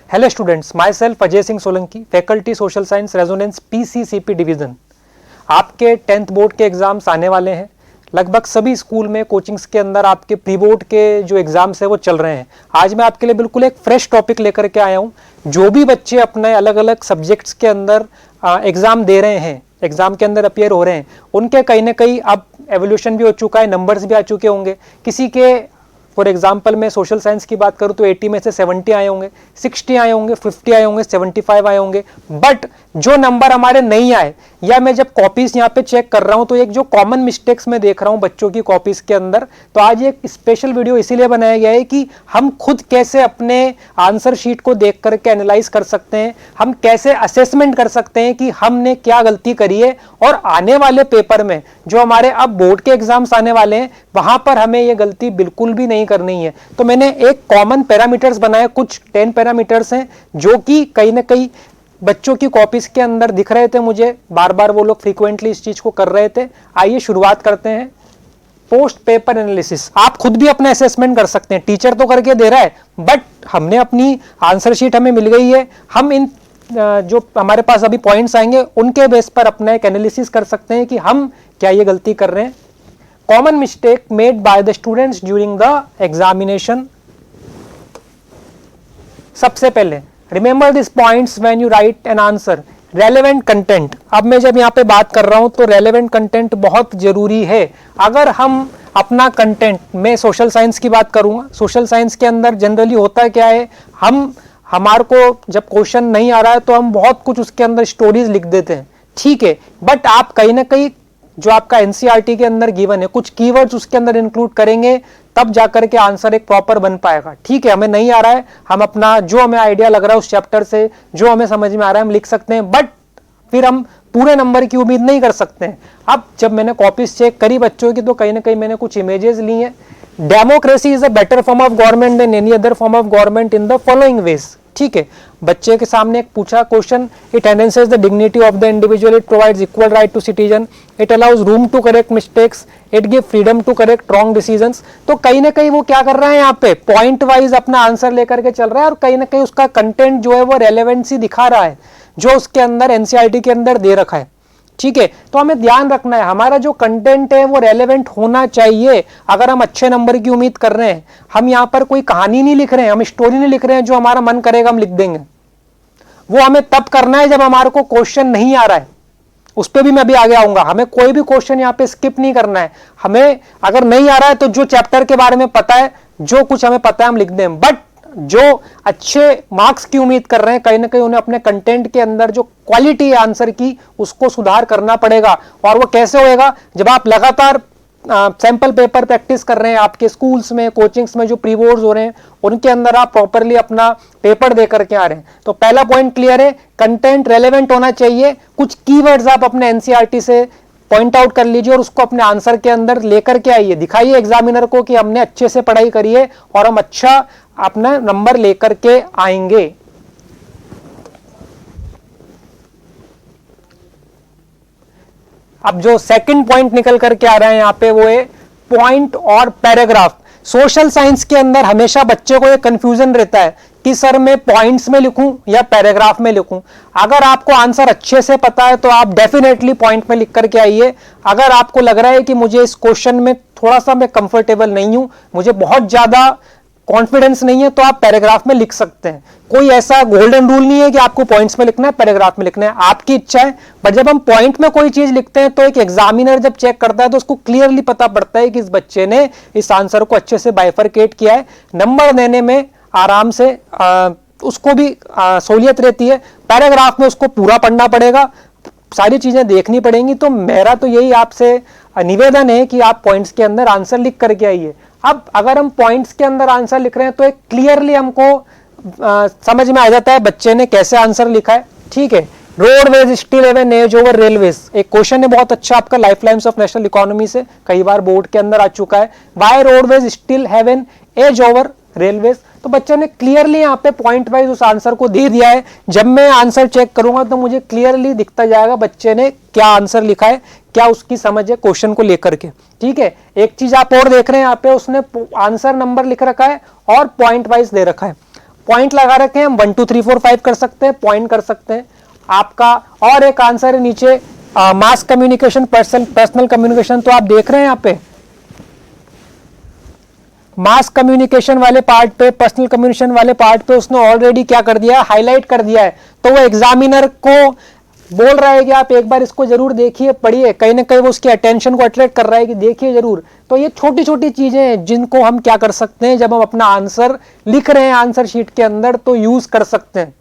Hello students, myself Ajay Singh Solanki, faculty social science Resonance PCCP division. आपके 10th board के exams आने वाले हैं। लगभग सभी स्कूल में कोचिंग्स के अंदर आपके प्री बोर्ड के जो एग्जाम्स है वो चल रहे हैं। आज मैं आपके लिए बिल्कुल एक फ्रेश टॉपिक लेकर के आया हूँ। जो भी बच्चे अपने अलग अलग सब्जेक्ट्स के अंदर एग्जाम दे रहे हैं, एग्जाम के अंदर अपियर हो रहे हैं, उनके कहीं ना कहीं अब एवोल्यूशन भी हो चुका है, नंबर्स भी आ चुके होंगे। किसी के फॉर एग्जाम्पल मैं सोशल साइंस की बात करूं तो 80 में से 70 आए होंगे, 60 आए होंगे, 50 आए होंगे, 75 आए होंगे। बट जो नंबर हमारे नहीं आए, या मैं जब कॉपीज यहाँ पे चेक कर रहा हूं तो एक जो कॉमन मिस्टेक्स मैं देख रहा हूं बच्चों की कॉपीज के अंदर, तो आज एक स्पेशल वीडियो इसीलिए बनाया गया है कि हम खुद कैसे अपने आंसर शीट को देख करके एनालाइज कर सकते हैं, हम कैसे असेसमेंट कर सकते हैं कि हमने क्या गलती करी है, और आने वाले पेपर में जो हमारे अब बोर्ड के एग्जाम्स आने वाले हैं वहां पर हमें ये गलती बिल्कुल भी नहीं करनी है। तो मैंने एक कॉमन पैरामीटर्स बनाए, कुछ 10 पैरामीटर्स हैं जो कि कहीं ना कहीं बच्चों की कॉपीज के अंदर दिख रहे थे मुझे, बार बार वो लोग फ्रीक्वेंटली इस चीज को कर रहे थे। आइए शुरुआत करते हैं। पोस्ट पेपर एनालिसिस, आप खुद भी अपना असेसमेंट कर सकते हैं। टीचर तो करके दे रहा है, बट हमने अपनी आंसर शीट हमें मिल गई है, हम इन जो हमारे पास अभी पॉइंट्स आएंगे उनके बेस पर अपना एक एनालिसिस कर सकते हैं कि हम क्या ये गलती कर रहे हैं। Common mistake made by the students during the examination. सबसे पहले remember this points when you right an answer. Relevant content, अब मैं जब यहाँ पे बात कर रहा हूं तो रेलेवेंट कंटेंट बहुत जरूरी है। अगर हम अपना कंटेंट, मैं सोशल साइंस की बात करूंगा, सोशल साइंस के अंदर जनरली होता क्या है, हमारे को जब क्वेश्चन नहीं आ रहा है तो हम बहुत कुछ उसके अंदर स्टोरीज लिख देते हैं, ठीक है, बट आप कहीं ना कहीं जो आपका एनसीईआरटी के अंदर गिवन है कुछ कीवर्ड्स उसके अंदर इंक्लूड करेंगे, तब जाकर के आंसर एक प्रॉपर बन पाएगा। ठीक है, हमें नहीं आ रहा है, हम अपना जो हमें आइडिया लग रहा है उस चैप्टर से, जो हमें समझ में आ रहा है हम लिख सकते हैं, बट फिर हम पूरे नंबर की उम्मीद नहीं कर सकते हैं। अब जब मैंने कॉपीज चेक करी बच्चों की तो कहीं ना कहीं मैंने कुछ इमेजेस ली हैं। Democracy is a better form of government than any other form of government in the following ways. ठीक है, बच्चे के सामने एक पूछा question, it enhances the dignity of the individual, it provides equal right to citizen, it allows room to correct mistakes, it give freedom to correct wrong decisions. तो कहीं ना कहीं वो क्या कर रहा है, यहाँ पे पॉइंट वाइज अपना आंसर लेकर के चल रहा है, और कहीं ना कहीं उसका कंटेंट जो है वो रेलेवेंसी दिखा रहा है जो उसके अंदर एनसीईआरटी के अंदर दे रखा है। ठीक है, तो हमें ध्यान रखना है हमारा जो कंटेंट है वो रेलेवेंट होना चाहिए। अगर हम अच्छे नंबर की उम्मीद कर रहे हैं, हम यहाँ पर कोई कहानी नहीं लिख रहे हैं, हम स्टोरी नहीं लिख रहे हैं, जो हमारा मन करेगा हम लिख देंगे। वो हमें तब करना है जब हमारे को क्वेश्चन नहीं आ रहा है, उस पर भी मैं अभी आगे आऊंगा। हमें कोई भी क्वेश्चन यहाँ पे स्किप नहीं करना है। हमें अगर नहीं आ रहा है तो जो चैप्टर के बारे में पता है, जो कुछ हमें पता है हम लिख दें, बट जो अच्छे मार्क्स की उम्मीद कर रहे हैं कहीं ना कहीं उन्हें अपने कंटेंट के अंदर जो क्वालिटी है आंसर की उसको सुधार करना पड़ेगा। और वो कैसे होएगा, जब आप लगातार सैंपल पेपर प्रैक्टिस कर रहे हैं, आपके स्कूल्स में, कोचिंग्स में जो प्री बोर्ड्स हो रहे हैं उनके अंदर आप प्रॉपरली अपना पेपर दे करके आ रहे हैं। तो पहला पॉइंट क्लियर है, कंटेंट रेलेवेंट होना चाहिए। कुछ कीवर्ड्स आप अपने एनसीईआरटी से पॉइंट आउट कर लीजिए और उसको अपने आंसर के अंदर लेकर के आइए, दिखाइए एग्जामिनर को कि हमने अच्छे से पढ़ाई करी है और हम अच्छा अपना नंबर लेकर के आएंगे। अब जो सेकंड पॉइंट निकल करके आ रहा है यहाँ पे वो है पॉइंट और पैराग्राफ। सोशल साइंस के अंदर हमेशा बच्चे को एक कंफ्यूजन रहता है कि सर मैं पॉइंट्स में लिखूं या पैराग्राफ में लिखूं। अगर आपको आंसर अच्छे से पता है तो आप डेफिनेटली पॉइंट में लिख करके आइए। अगर आपको लग रहा है कि मुझे इस क्वेश्चन में थोड़ा सा मैं कंफर्टेबल नहीं हूं, मुझे बहुत ज्यादा कॉन्फिडेंस नहीं है, तो आप पैराग्राफ में लिख सकते हैं। कोई ऐसा गोल्डन रूल नहीं है कि आपको पॉइंट्स में लिखना है, पैराग्राफ में लिखना है, आपकी इच्छा है। बट जब हम पॉइंट में कोई चीज लिखते हैं तो एक एग्जामिनर जब चेक करता है तो उसको क्लियरली पता पड़ता है कि इस बच्चे ने इस आंसर को अच्छे से बाइफरकेट किया है। नंबर देने में आराम से उसको भी सहूलियत रहती है। पैराग्राफ में उसको पूरा पढ़ना पड़ेगा, सारी चीजें देखनी पड़ेंगी। तो मेरा तो यही आपसे निवेदन है कि आप पॉइंट्स के अंदर आंसर लिख करके आइए। अब अगर हम पॉइंट्स के अंदर आंसर लिख रहे हैं तो एक क्लियरली हमको समझ में आ जाता है बच्चे ने कैसे आंसर लिखा है। ठीक है, roadways still have an edge over railways, एक क्वेश्चन है बहुत अच्छा आपका lifelines of national economy से, कई बार बोर्ड के अंदर आ चुका है। Why roadways still have an edge over railways, तो बच्चे ने क्लियरली यहाँ पे पॉइंट वाइज उस आंसर को दे दिया है। जब मैं आंसर चेक करूंगा तो मुझे क्लियरली दिखता जाएगा बच्चे ने क्या आंसर लिखा है, क्या उसकी समझ है क्वेश्चन को लेकर के। ठीक है, एक चीज आप और देख रहे हैं यहाँ पे, उसने आंसर नंबर लिख रखा है और पॉइंट वाइज दे रखा है। पॉइंट लगा रखे हैं, हम 1 2 3 4 5 कर सकते हैं, पॉइंट कर सकते हैं आपका। और एक आंसर है नीचे मास कम्युनिकेशन, पर्सनल कम्युनिकेशन, तो आप देख रहे हैं यहां पे मास कम्युनिकेशन वाले पार्ट पे, पर्सनल कम्युनिकेशन वाले पार्ट पे उसने ऑलरेडी क्या कर दिया, हाईलाइट कर दिया है। तो वो एग्जामिनर को बोल रहा है कि आप एक बार इसको जरूर देखिए, पढ़िए, कहीं ना कहीं वो उसकी अटेंशन को अट्रैक्ट कर रहा है कि देखिए जरूर। तो ये छोटी छोटी चीजें हैं जिनको हम क्या कर सकते हैं, जब हम अपना आंसर लिख रहे हैं आंसर शीट के अंदर तो यूज कर सकते हैं।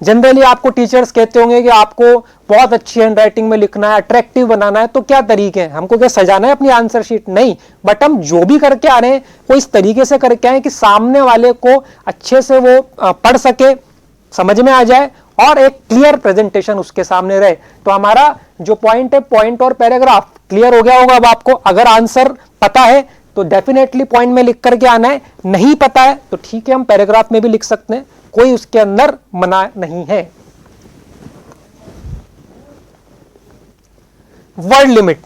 जनरली आपको टीचर्स कहते होंगे कि आपको बहुत अच्छी हैंड राइटिंग में लिखना है, अट्रैक्टिव बनाना है, तो क्या तरीके हैं, हमको क्या सजाना है अपनी आंसर शीट? नहीं, बट हम जो भी करके आ रहे हैं वो इस तरीके से करके आए कि सामने वाले को अच्छे से वो पढ़ सके, समझ में आ जाए और एक क्लियर प्रेजेंटेशन उसके सामने रहे। तो हमारा जो पॉइंट है, पॉइंट और पैराग्राफ क्लियर हो गया होगा अब आपको। अगर आंसर पता है तो डेफिनेटली पॉइंट में लिख करके आना है, नहीं पता है तो ठीक है, हम पैराग्राफ में भी लिख सकते हैं, कोई उसके अंदर मना नहीं है। वर्ड लिमिट,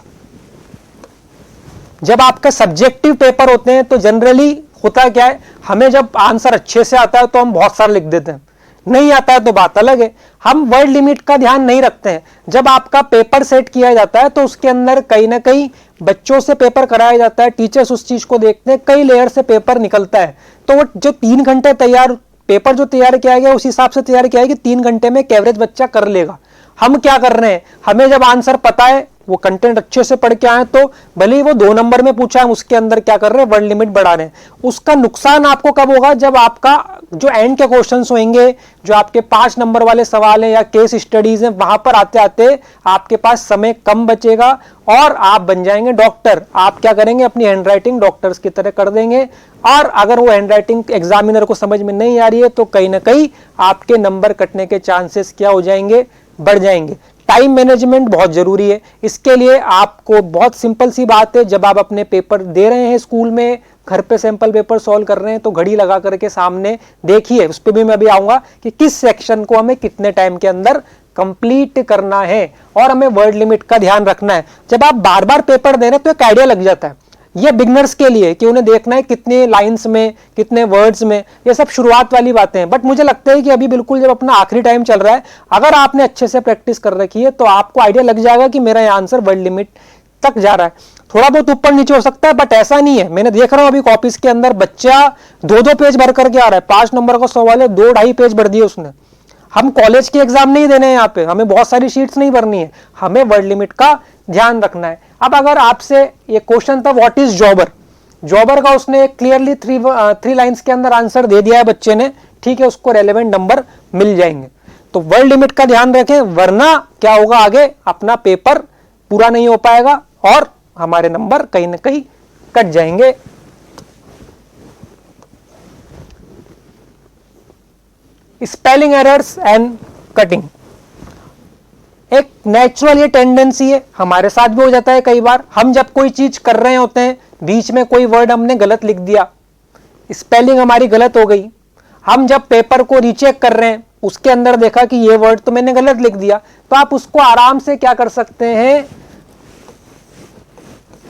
जब आपका सब्जेक्टिव पेपर होते हैं तो जनरली होता क्या है, हमें जब आंसर अच्छे से आता है तो हम बहुत सारा लिख देते हैं, नहीं आता है तो बात अलग है, हम वर्ड लिमिट का ध्यान नहीं रखते हैं। जब आपका पेपर सेट किया जाता है तो उसके अंदर कहीं ना कहीं बच्चों से पेपर कराया जाता है, टीचर्स उस चीज को देखते हैं, कई लेयर से पेपर निकलता है। तो वो जो 3 घंटे तैयार पेपर जो तैयार किया गया उस हिसाब से तैयार किया है कि 3 घंटे में एक एवरेज बच्चा कर लेगा। हम क्या कर रहे हैं, हमें जब आंसर पता है, वो कंटेंट अच्छे से पढ़ के आए, तो भले ही वो 2 नंबर में पूछा है, हम उसके अंदर क्या कर रहे हैं, वर्ड लिमिट बढ़ा रहे हैं। उसका नुकसान आपको कब होगा, जब आपका जो एंड के क्वेश्चंस होंगे, जो आपके 5 नंबर वाले सवाल हैं या केस स्टडीज हैं, वहां पर आते आते आपके पास समय कम बचेगा और आप बन जाएंगे डॉक्टर। आप क्या करेंगे, अपनी हैंडराइटिंग डॉक्टर्स की तरह कर देंगे। और अगर वो हैंडराइटिंग एग्जामिनर को समझ में नहीं आ रही है तो कहीं ना कहीं आपके नंबर कटने के चांसेस क्या हो जाएंगे, बढ़ जाएंगे। टाइम मैनेजमेंट बहुत जरूरी है। इसके लिए आपको बहुत सिंपल सी बात है, जब आप अपने पेपर दे रहे हैं स्कूल में, घर पे सैंपल पेपर सॉल्व कर रहे हैं, तो घड़ी लगा करके सामने देखिए, उस पर भी मैं अभी आऊंगा कि किस सेक्शन को हमें कितने टाइम के अंदर कंप्लीट करना है और हमें वर्ड लिमिट का ध्यान रखना है। जब आप बार बार पेपर दे रहे हैं तो एक आइडिया लग जाता है। ये बिगनर्स के लिए कि उन्हें देखना है कितने लाइंस में, कितने वर्ड्स में, ये सब शुरुआत वाली बातें हैं। बट मुझे लगता है कि अभी बिल्कुल जब अपना आखिरी टाइम चल रहा है, अगर आपने अच्छे से प्रैक्टिस कर रखी है तो आपको आइडिया लग जाएगा कि मेरा यह आंसर वर्ड लिमिट तक जा रहा है। थोड़ा बहुत ऊपर नीचे हो सकता है बट ऐसा नहीं है। मैंने देख रहा हूं अभी कॉपीज के अंदर बच्चा 2-2 पेज भर करके आ रहा है, 5 नंबर का सवाल है, 2-2.5 पेज भर दिए उसने। हम कॉलेज के एग्जाम नहीं देने हैं, यहाँ पे हमें बहुत सारी शीट्स नहीं भरनी है, हमें वर्ड लिमिट का ध्यान रखना है। अब अगर आपसे ये क्वेश्चन था व्हाट इज जॉबर, जॉबर का उसने क्लियरली 3 लाइंस के अंदर आंसर दे दिया है बच्चे ने, ठीक है, उसको रेलेवेंट नंबर मिल जाएंगे। तो वर्ड लिमिट का ध्यान रखें, वरना क्या होगा, आगे अपना पेपर पूरा नहीं हो पाएगा और हमारे नंबर कहीं ना कहीं कट जाएंगे। स्पेलिंग एरर्स एंड कटिंग एक नेचुरल ये टेंडेंसी है, हमारे साथ भी हो जाता है कई बार। हम जब कोई चीज कर रहे होते हैं, बीच में कोई वर्ड हमने गलत लिख दिया, स्पेलिंग हमारी गलत हो गई, हम जब पेपर को रीचेक कर रहे हैं उसके अंदर देखा कि ये वर्ड तो मैंने गलत लिख दिया, तो आप उसको आराम से क्या कर सकते हैं,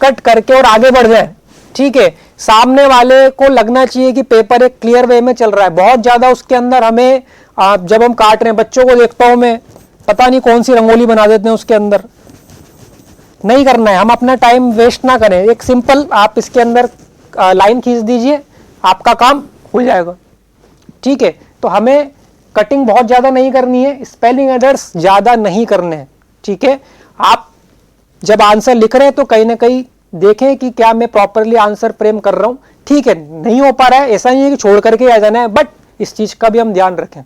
कट करके और आगे बढ़ जाए। ठीक है, सामने वाले को लगना चाहिए कि पेपर एक क्लियर वे में चल रहा है। बहुत ज्यादा उसके अंदर हमें जब हम काट रहे हैं, बच्चों को देखता हूं मैं, पता नहीं कौन सी रंगोली बना देते हैं उसके अंदर, नहीं करना है। हम अपना टाइम वेस्ट ना करें, एक सिंपल आप इसके अंदर लाइन खींच दीजिए, आपका काम हो जाएगा। ठीक है, तो हमें कटिंग बहुत ज्यादा नहीं करनी है, स्पेलिंग एरर्स ज्यादा नहीं करने हैं। ठीक है, आप जब आंसर लिख रहे हैं तो कहीं ना कहीं देखें कि क्या मैं प्रॉपरली आंसर फ्रेम कर रहा हूं। ठीक है, नहीं हो पा रहा है, ऐसा नहीं है कि छोड़ करके आ जाना है, बट इस चीज का भी हम ध्यान रखें,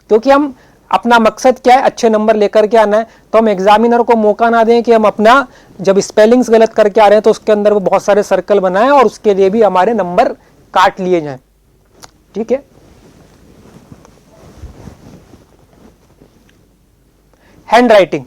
क्योंकि हम अपना मकसद क्या है, अच्छे नंबर लेकर के आना है। तो हम एग्जामिनर को मौका ना दें कि हम अपना जब स्पेलिंग्स गलत करके आ रहे हैं तो उसके अंदर वो बहुत सारे सर्कल बनाएं और उसके लिए भी हमारे नंबर काट लिए जाएं। ठीक है, हैंड राइटिंग,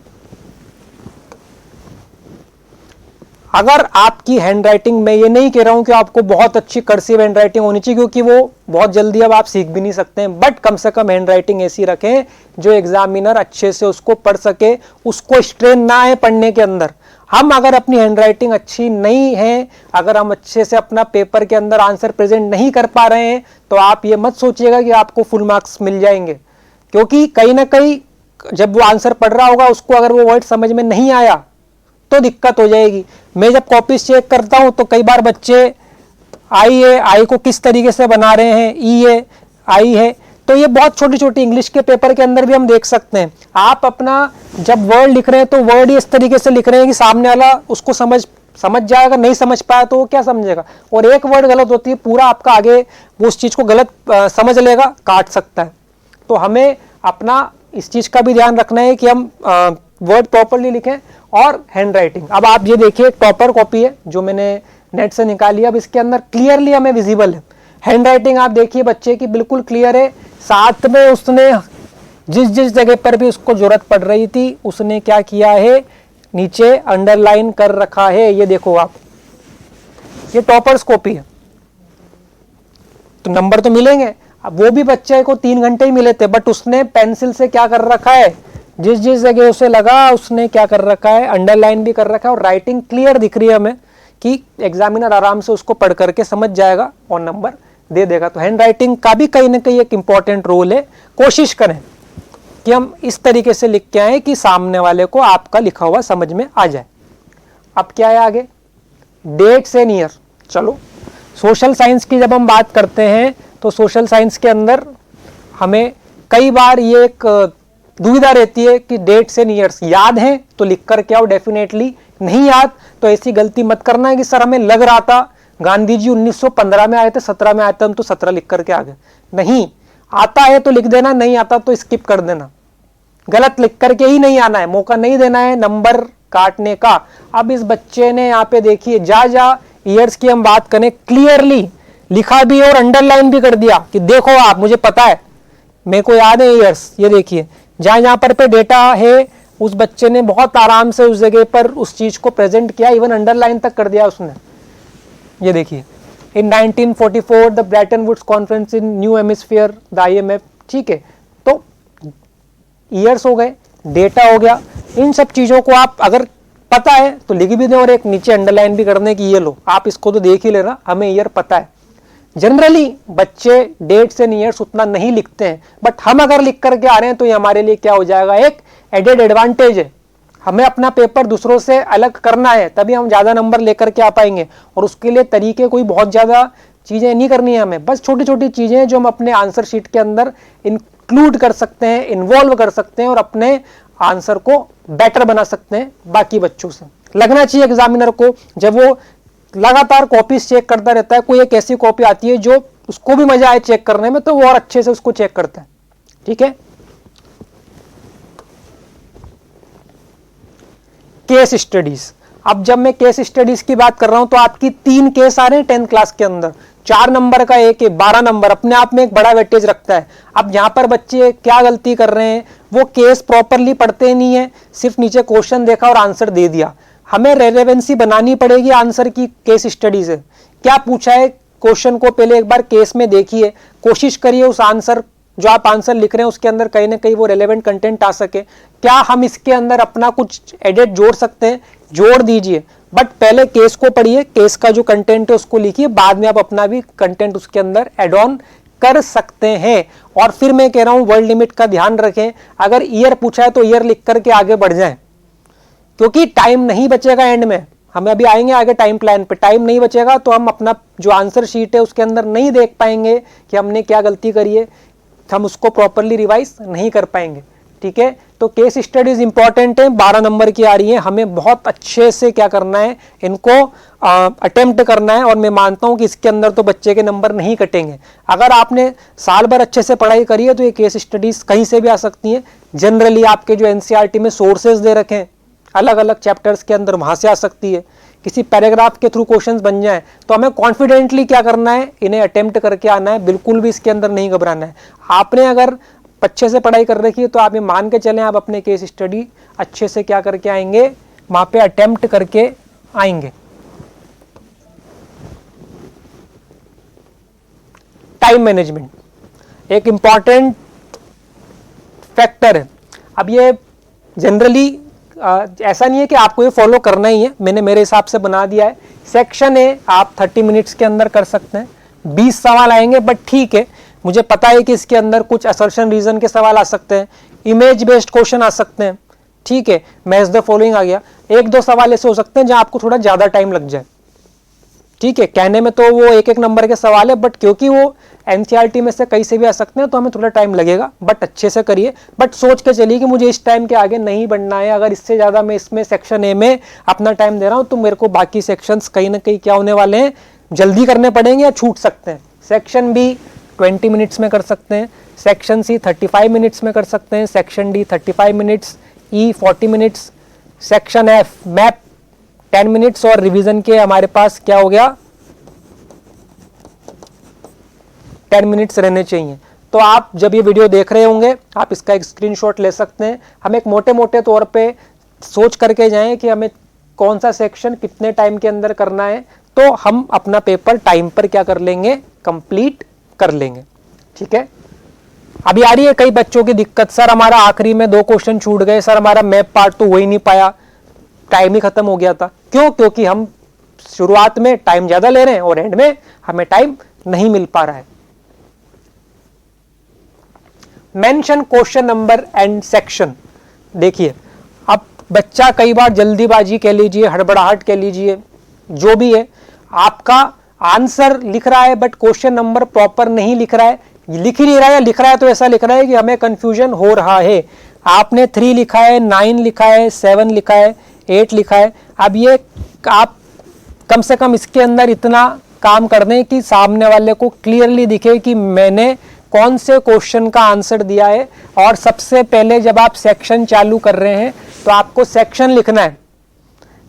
अगर आपकी हैंड राइटिंग, मैं ये नहीं कह रहा हूं कि आपको बहुत अच्छी कर्सिव हैंड राइटिंग होनी चाहिए, क्योंकि वो बहुत जल्दी अब आप सीख भी नहीं सकते हैं, बट कम से कम हैंड राइटिंग ऐसी रखें जो एग्जामिनर अच्छे से उसको पढ़ सके, उसको स्ट्रेन ना आए पढ़ने के अंदर। हम अगर अपनी हैंडराइटिंग अच्छी नहीं है, अगर हम अच्छे से अपना पेपर के अंदर आंसर प्रेजेंट नहीं कर पा रहे हैं, तो आप ये मत सोचिएगा कि आपको फुल मार्क्स मिल जाएंगे, क्योंकि कहीं ना कहीं जब वो आंसर पढ़ रहा होगा उसको अगर वो वर्ड समझ में नहीं आया तो दिक्कत हो जाएगी। मैं जब कॉपीज चेक करता हूं तो कई बार बच्चे आई को किस तरीके से बना रहे हैं, ई है, आई है, तो ये बहुत छोटी छोटी इंग्लिश के पेपर के अंदर भी हम देख सकते हैं। आप अपना जब वर्ड लिख रहे हैं तो वर्ड ही इस तरीके से लिख रहे हैं कि सामने वाला उसको समझ जाएगा, नहीं समझ पाया तो वो क्या समझेगा, और एक वर्ड गलत होती है पूरा आपका आगे वो उस चीज को गलत समझ लेगा, काट सकता है। तो हमें अपना इस चीज का भी ध्यान रखना है कि हम वर्ड प्रॉपरली लिखें। और हैंड राइटिंग, अब आप ये देखिए टॉपर कॉपी है जो मैंने नेट से निकाली, अब इसके अंदर क्लियरली हमें विजिबल है हैंड राइटिंग। आप देखिए बच्चे की बिल्कुल क्लियर है, साथ में उसने जिस जिस जगह पर भी उसको जरूरत पड़ रही थी उसने क्या किया है, नीचे अंडरलाइन कर रखा है। ये देखो आप, ये टॉपर्स कॉपी है, तो नंबर तो मिलेंगे। अब वो भी बच्चे को 3 घंटे ही मिले थे, बट उसने पेंसिल से क्या कर रखा है, जिस जिस जगह उसे लगा उसने क्या कर रखा है, अंडरलाइन भी कर रखा है, और राइटिंग क्लियर दिख रही है हमें कि एग्जामिनर आराम से उसको पढ़ करके समझ जाएगा और नंबर दे देगा। तो हैंड राइटिंग का भी कहीं ना कहीं एक इंपॉर्टेंट रोल है। कोशिश करें कि हम इस तरीके से लिख के आए कि सामने वाले को आपका लिखा हुआ समझ में आ जाए। अब क्या है आगे, डेट्स एंड ईयर। चलो सोशल साइंस की जब हम बात करते हैं तो सोशल साइंस के अंदर हमें कई बार ये एक दुविधा रहती है कि डेट्स एंड ईयर्स याद हैं तो लिख करके आओ, डेफिनेटली नहीं याद तो ऐसी गलती मत करना है कि सर हमें लग रहा था गांधी जी 1915 में आए थे, 17 में आए थे, हम तो 17 लिख करके आ गए। नहीं, आता है तो लिख देना, नहीं आता तो स्किप कर देना। गलत लिख करके ही नहीं आना है, मौका नहीं देना है नंबर काटने का। अब इस बच्चे ने यहाँ पे देखिए जा ईयर्स की हम बात करें, क्लियरली लिखा भी और अंडरलाइन भी कर दिया कि देखो आप, मुझे पता है, मेरे को याद है ईयर्स। ये देखिए जहां पर पे डेटा है उस बच्चे ने बहुत आराम से उस जगह पर उस चीज को प्रेजेंट किया, इवन अंडरलाइन तक कर दिया उसने। ये देखिए in 1944 the Bretton Woods conference in New Hampshire the IMF। ठीक है, तो ईयर्स हो गए, डेटा हो गया, इन सब चीजों को आप अगर पता है तो लिख भी दें और एक नीचे अंडरलाइन भी कर दें कि ये लो, आप इसको तो देख ही लेना, हमें ईयर पता है। जनरली बच्चे डेट्स एंड ईयर्स उतना नहीं लिखते हैं, बट हम अगर लिख करके आ रहे हैं तो ये हमारे लिए क्या हो जाएगा, एक एडेड एडवांटेज है। हमें अपना पेपर दूसरों से अलग करना है, तभी हम ज्यादा नंबर लेकर के आ पाएंगे। और उसके लिए तरीके कोई बहुत ज्यादा चीजें नहीं करनी है हमें, बस छोटी छोटी चीजें जो हम अपने आंसर शीट के अंदर इंक्लूड कर सकते हैं, इन्वॉल्व कर सकते हैं और अपने आंसर को बेटर बना सकते हैं बाकी बच्चों से। लगना चाहिए एग्जामिनर को, जब वो लगातार कॉपीज चेक करता रहता है, कोई एक ऐसी कॉपी आती है जो उसको भी मजा आए चेक करने में, तो वो और अच्छे से उसको चेक करता है। ठीक है, केस स्टडीज। अब जब मैं केस स्टडीज की बात कर रहा हूं तो आपकी 3 केस आ रहे हैं 10th क्लास के अंदर, 4 नंबर का एक है, 12 नंबर अपने आप में एक बड़ा वेटेज रखता है। अब यहां पर बच्चे क्या गलती कर रहे हैं, वो केस प्रॉपरली पढ़ते नहीं है, सिर्फ नीचे क्वेश्चन देखा और आंसर दे दिया। हमें रेलेवेंसी बनानी पड़ेगी आंसर की केस स्टडी से। क्या पूछा है क्वेश्चन को पहले एक बार केस में देखिए, कोशिश करिए उस आंसर जो आप आंसर लिख रहे हैं उसके अंदर कहीं ना कहीं वो रेलेवेंट कंटेंट आ सके। क्या हम इसके अंदर अपना कुछ एडिट जोड़ सकते हैं, जोड़ दीजिए, बट पहले केस को पढ़िए, केस का जो कंटेंट है उसको लिखिए, बाद में आप अपना भी कंटेंट उसके अंदर एड ऑन कर सकते हैं। और फिर मैं कह रहा हूं वर्ड लिमिट का ध्यान रखें, अगर ईयर पूछा है तो ईयर लिख करके आगे बढ़ जाएं, क्योंकि टाइम नहीं बचेगा एंड में। हमें अभी आएंगे आगे टाइम प्लान पे, टाइम नहीं बचेगा तो हम अपना जो आंसर शीट है उसके अंदर नहीं देख पाएंगे कि हमने क्या गलती करी है, हम उसको प्रॉपरली रिवाइज नहीं कर पाएंगे। ठीक है, तो केस स्टडीज इंपॉर्टेंट है, 12 नंबर की आ रही है, हमें बहुत अच्छे से क्या करना है, इनको अटेम्प्ट करना है। और मैं मानता हूं कि इसके अंदर तो बच्चे के नंबर नहीं कटेंगे। अगर आपने साल भर अच्छे से पढ़ाई करी है तो ये केस स्टडीज कहीं से भी आ सकती है। जनरली आपके जो NCERT में सोर्सेज दे रखे हैं अलग अलग चैप्टर्स के अंदर, वहां से आ सकती है। किसी पैराग्राफ के थ्रू क्वेश्चंस बन जाए तो हमें कॉन्फिडेंटली क्या करना है, इन्हें अटेम्प्ट करके आना है, बिल्कुल भी इसके अंदर नहीं घबराना है। आपने अगर अच्छे से पढ़ाई कर रखी है तो आप ये मान के चलें आप अपने केस स्टडी अच्छे से क्या करके आएंगे, वहां पे अटेम्प्ट करके आएंगे। टाइम मैनेजमेंट एक इंपॉर्टेंट फैक्टर है। अब ये जनरली ऐसा नहीं है कि आपको ये फॉलो करना ही है, मैंने मेरे हिसाब से बना दिया है। सेक्शन ए आप 30 मिनट्स के अंदर कर सकते हैं, 20 सवाल आएंगे, बट ठीक है, मुझे पता है कि इसके अंदर कुछ असर्शन रीजन के सवाल आ सकते हैं, इमेज बेस्ड क्वेश्चन आ सकते हैं, ठीक है, मैच द फॉलोइंग आ गया, 1-2 सवाल ऐसे हो सकते हैं जहां आपको थोड़ा ज्यादा टाइम लग जाए, ठीक है। कहने में तो वो एक नंबर के सवाल है, बट क्योंकि वो एनसीईआरटी में से कहीं से भी आ सकते हैं तो हमें थोड़ा टाइम लगेगा, बट अच्छे से करिए, बट सोच के चलिए कि मुझे इस टाइम के आगे नहीं बढ़ना है। अगर इससे ज्यादा मैं इसमें सेक्शन ए में अपना टाइम दे रहा हूं तो मेरे को बाकी सेक्शंस कहीं ना कहीं क्या होने वाले हैं, जल्दी करने पड़ेंगे या छूट सकते हैं। सेक्शन बी 20 मिनट्स में कर सकते हैं, सेक्शन सी 35 मिनट्स में कर सकते हैं, सेक्शन डी 35 मिनट्स, ई 40 minutes, section F map 10 minutes, और रिवीजन के हमारे पास क्या हो गया 10 मिनट्स रहने चाहिए। तो आप जब ये वीडियो देख रहे होंगे आप इसका एक स्क्रीनशॉट ले सकते हैं। हम एक मोटे मोटे तौर पे सोच करके जाएं कि हमें कौन सा सेक्शन कितने टाइम के अंदर करना है, तो हम अपना पेपर टाइम पर क्या कर लेंगे, कंप्लीट कर लेंगे, ठीक है। अभी आ रही है कई बच्चों की दिक्कत, सर हमारा आखिरी में 2 क्वेश्चन छूट गए, सर हमारा मैप पार्ट तो हो ही नहीं पाया, टाइम ही खत्म हो गया था। क्यों? क्योंकि हम शुरुआत में टाइम ज्यादा ले रहे हैं और एंड में हमें टाइम नहीं मिल पा रहा है। Mention question number and section. देखिए, अब बच्चा कई बार जल्दीबाजी कह लीजिए, हड़बड़ाहट कह लीजिए, जो भी है, आपका आंसर लिख रहा है बट क्वेश्चन नंबर प्रॉपर नहीं लिख रहा है, लिख ही नहीं रहा है, लिख रहा है तो ऐसा लिख रहा है कि हमें कंफ्यूजन हो रहा है। आपने 3 लिखा है, 9 लिखा है, 7 लिखा है, 8 लिखा है। अब ये आप कम से कम इसके अंदर इतना काम कर दें कि सामने वाले को क्लियरली दिखे कि मैंने कौन से क्वेश्चन का आंसर दिया है। और सबसे पहले जब आप सेक्शन चालू कर रहे हैं तो आपको सेक्शन लिखना है।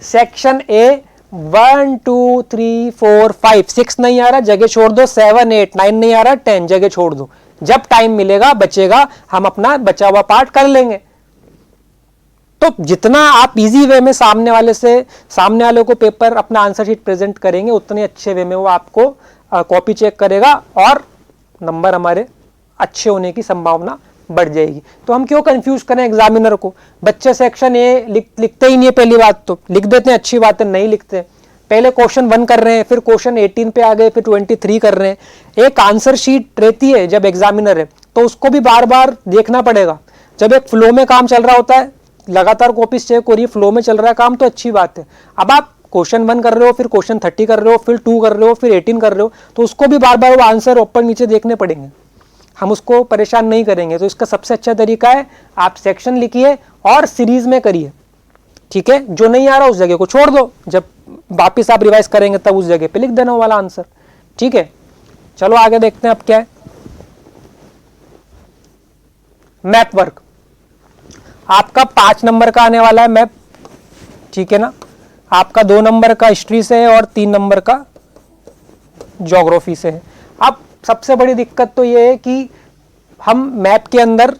सेक्शन ए 1 2 3 4 5 6 नहीं आ रहा, जगह छोड़ दो, 7 8 9 नहीं आ रहा, 10 जगह छोड़ दो। जब टाइम मिलेगा बचेगा हम अपना बचा हुआ पार्ट कर लेंगे। तो जितना आप इजी वे में सामने वाले को पेपर अपना आंसर शीट प्रेजेंट करेंगे, उतने अच्छे वे में वो आपको कॉपी चेक करेगा और नंबर हमारे अच्छे होने की संभावना बढ़ जाएगी। तो हम क्यों कंफ्यूज करें एग्जामिनर को। बच्चे सेक्शन ए लिखते ही नहीं है, पहली बात तो लिख देते हैं, अच्छी बात है, नहीं लिखते। पहले क्वेश्चन 1 कर रहे हैं, फिर क्वेश्चन 18 पे आ गए, फिर 23 कर रहे हैं। एक आंसर शीट रहती है जब एग्जामिनर है तो उसको भी बार बार देखना पड़ेगा। जब एक फ्लो में काम चल रहा होता है, लगातार कॉपीज चेक हो रही है, फ्लो में चल रहा है काम, तो अच्छी बात है। अब आप क्वेश्चन 1 कर रहे हो, फिर क्वेश्चन 30 कर रहे हो, फिर 2 कर रहे हो, फिर 18 कर रहे हो, तो उसको भी बार बार वो आंसर ऊपर नीचे देखने पड़ेंगे। हम उसको परेशान नहीं करेंगे। तो इसका सबसे अच्छा तरीका है आप सेक्शन लिखिए और सीरीज में करिए, ठीक है। जो नहीं आ रहा उस जगह को छोड़ दो, जब वापिस आप रिवाइज करेंगे तब उस जगह पे लिख देना वाला आंसर, ठीक है। चलो आगे देखते हैं अब क्या है। मैप वर्क आपका 5 नंबर का आने वाला है मैप, ठीक है ना। आपका 2 नंबर का हिस्ट्री से है और 3 नंबर का ज्योग्राफी से है। अब सबसे बड़ी दिक्कत तो ये है कि हम मैप के अंदर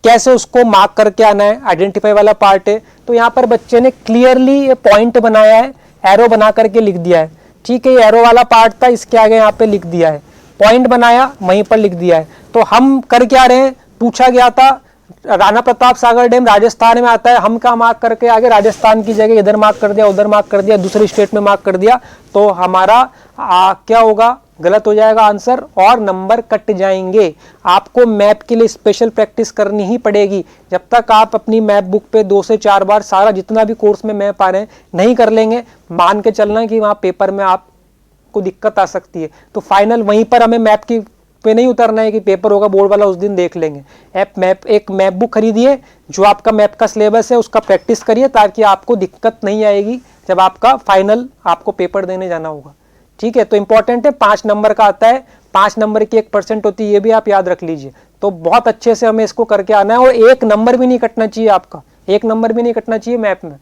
कैसे उसको मार्क करके आना है, आइडेंटिफाई वाला पार्ट है। तो यहाँ पर बच्चे ने क्लियरली ये पॉइंट बनाया है, एरो बना करके लिख दिया है, ठीक है। ये एरो वाला पार्ट था, इसके आगे यहाँ पे लिख दिया है, पॉइंट बनाया वहीं पर लिख दिया है। तो हम कर क्या रहे हैं, पूछा गया था राणा प्रताप सागर डैम राजस्थान में आता है, हम क्या मार्क करके आगे राजस्थान की जगह इधर मार्क कर दिया, उधर मार्क कर दिया, दूसरी स्टेट में मार्क कर दिया, तो हमारा क्या होगा, गलत हो जाएगा आंसर और नंबर कट जाएंगे। आपको मैप के लिए स्पेशल प्रैक्टिस करनी ही पड़ेगी। जब तक आप अपनी मैप बुक पे 2 से 4 बार सारा जितना भी कोर्स में मैप आ रहे हैं नहीं कर लेंगे, मान के चलना कि वहां पेपर में आपको दिक्कत आ सकती है। तो फाइनल वहीं पर हमें मैप की पे नहीं उतरना है कि पेपर होगा बोर्ड वाला उस दिन देख लेंगे। एक मैप बुक खरीदिए, जो आपका मैप का सिलेबस है उसका प्रैक्टिस करिए, ताकि आपको दिक्कत नहीं आएगी जब आपका फाइनल आपको पेपर देने जाना होगा, ठीक है। तो इंपॉर्टेंट है, 5 नंबर का आता है, 5 नंबर की 1% होती है, ये भी आप याद रख लीजिए। तो बहुत अच्छे से हमें इसको करके आना है और 1 नंबर भी नहीं कटना चाहिए आपका, 1 नंबर भी नहीं कटना चाहिए मैप में।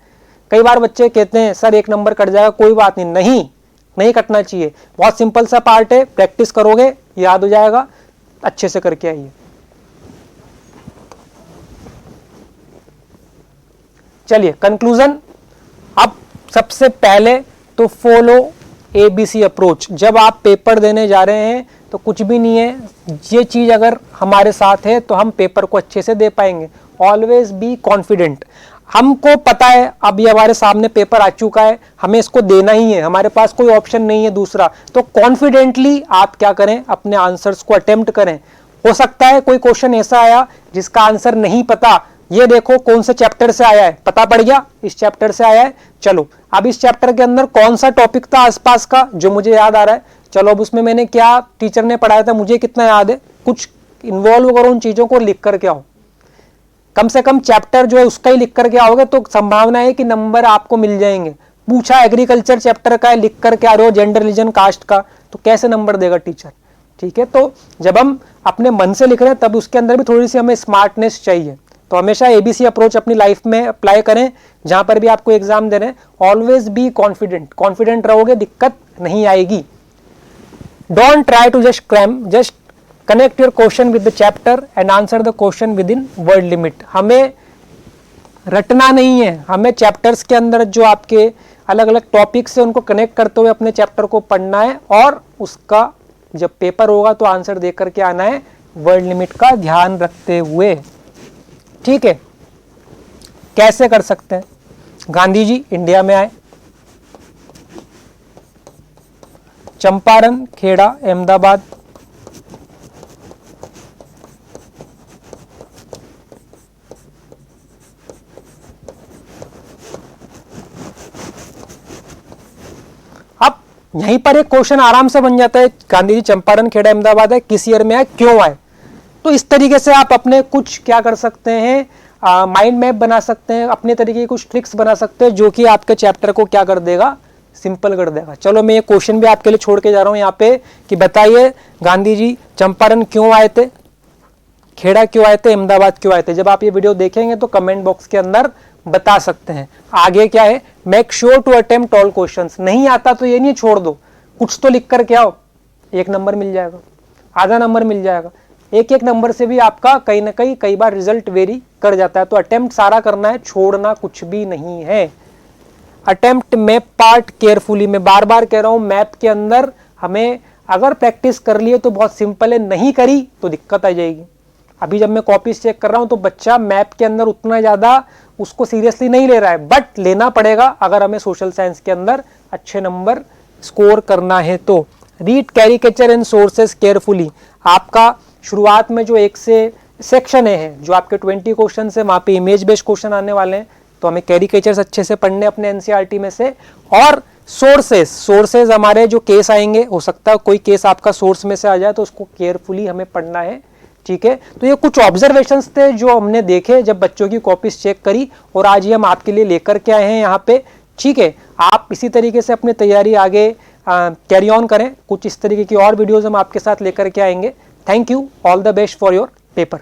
कई बार बच्चे कहते हैं सर 1 नंबर कट जाएगा, कोई बात नहीं, नहीं कटना चाहिए। बहुत सिंपल सा पार्ट है, प्रैक्टिस करोगे याद हो जाएगा, अच्छे से करके आइए। चलिए कंक्लूजन। अब सबसे पहले तो फॉलो ABC अप्रोच। जब आप पेपर देने जा रहे हैं तो कुछ भी नहीं है, ये चीज अगर हमारे साथ है तो हम पेपर को अच्छे से दे पाएंगे। Always be confident. हमको पता है अब ये हमारे सामने पेपर आ चुका है, हमें इसको देना ही है, हमारे पास कोई ऑप्शन नहीं है दूसरा, तो कॉन्फिडेंटली आप क्या करें, अपने आंसर्स को अटेम्प्ट करें। हो सकता है कोई क्वेश्चन ऐसा आया जिसका आंसर नहीं पता, ये देखो कौन से चैप्टर से आया है, पता पड़ गया इस चैप्टर से आया है, चलो अब इस चैप्टर के अंदर कौन सा टॉपिक था आसपास का जो मुझे याद आ रहा है, चलो अब उसमें मैंने क्या टीचर ने पढ़ाया था मुझे कितना याद है, कुछ इन्वॉल्व करो उन चीजों को, लिख करके आओ। कम से कम चैप्टर जो है उसका ही लिख करके आओगे तो संभावना है कि नंबर आपको मिल जाएंगे। पूछा एग्रीकल्चर चैप्टर का है, लिख करके आ रहे हो जेंडर रिलीजन कास्ट का, तो कैसे नंबर देगा टीचर। ठीक है, तो जब हम अपने मन से लिख रहे हैं तब उसके अंदर भी थोड़ी सी हमें स्मार्टनेस चाहिए। तो हमेशा एबीसी अप्रोच अपनी लाइफ में अप्लाई करें, जहां पर भी आपको एग्जाम दे रहे हैं। ऑलवेज बी कॉन्फिडेंट, कॉन्फिडेंट रहोगे दिक्कत नहीं आएगी। Don't try to just cram, just connect your question with the chapter and answer the question within word limit. हमें रटना नहीं है, हमें चैप्टर्स के अंदर जो आपके अलग अलग टॉपिक्स है उनको कनेक्ट करते हुए अपने चैप्टर को पढ़ना है, और उसका जब पेपर होगा तो आंसर दे करके आना है वर्ड लिमिट का ध्यान रखते हुए। ठीक है, कैसे कर सकते हैं। गांधी जी इंडिया में आए, चंपारण, खेड़ा, अहमदाबाद, अब यहीं पर एक क्वेश्चन आराम से बन जाता है, गांधी जी चंपारण, खेड़ा, अहमदाबाद है, किस ईयर में आए, क्यों आए। तो इस तरीके से आप अपने कुछ क्या कर सकते हैं, माइंड मैप बना सकते हैं, अपने तरीके की कुछ ट्रिक्स बना सकते हैं जो कि आपके चैप्टर को क्या कर देगा, सिंपल कर देगा। चलो मैं ये क्वेश्चन भी आपके लिए छोड़ के जा रहा हूं यहाँ पे कि बताइए गांधी जी चंपारण क्यों आए थे, खेड़ा क्यों आए थे, अहमदाबाद क्यों आए थे। जब आप ये वीडियो देखेंगे तो कमेंट बॉक्स के अंदर बता सकते हैं। आगे क्या है, make sure to attempt all questions. नहीं आता तो ये नहीं छोड़ दो, कुछ तो लिख करके आओ, 1 नंबर मिल जाएगा, आधा नंबर मिल जाएगा। एक एक नंबर से भी आपका कहीं ना कहीं कई बार रिजल्ट वेरी कर जाता है। तो अटेम्प्ट सारा करना है, छोड़ना कुछ भी नहीं है। अटेम्प्ट मैप पार्ट केयरफुली, मैं बार बार कह रहा हूं, मैप के अंदर हमें अगर प्रैक्टिस कर लिए तो बहुत सिंपल है, नहीं करी तो दिक्कत आ जाएगी। अभी जब मैं कॉपीज चेक कर रहा हूं तो बच्चा मैप के अंदर उतना ज्यादा उसको सीरियसली नहीं ले रहा है, बट लेना पड़ेगा अगर हमें सोशल साइंस के अंदर अच्छे नंबर स्कोर करना है तो। Read caricature and sources carefully, आपका शुरुआत में जो एक से सेक्शन है जो आपके 20 क्वेश्चन है वहां पे इमेज बेस्ड क्वेश्चन आने वाले हैं, तो हमें कैरिकेचर्स अच्छे से पढ़ने अपने एनसीईआरटी में से। और सोर्सेस हमारे जो केस आएंगे, हो सकता है कोई केस आपका सोर्स में से आ जाए तो उसको केयरफुली हमें पढ़ना है। ठीक है, तो ये कुछ ऑब्जर्वेशंस थे जो हमने देखे जब बच्चों की कॉपीज चेक करी, और आज ये हम आपके लिए लेकर के आए हैं यहाँ पे। ठीक है, आप इसी तरीके से अपनी तैयारी आगे कैरी ऑन करें। कुछ इस तरीके की और वीडियोज हम आपके साथ लेकर के आएंगे। Thank you, all the best for your paper.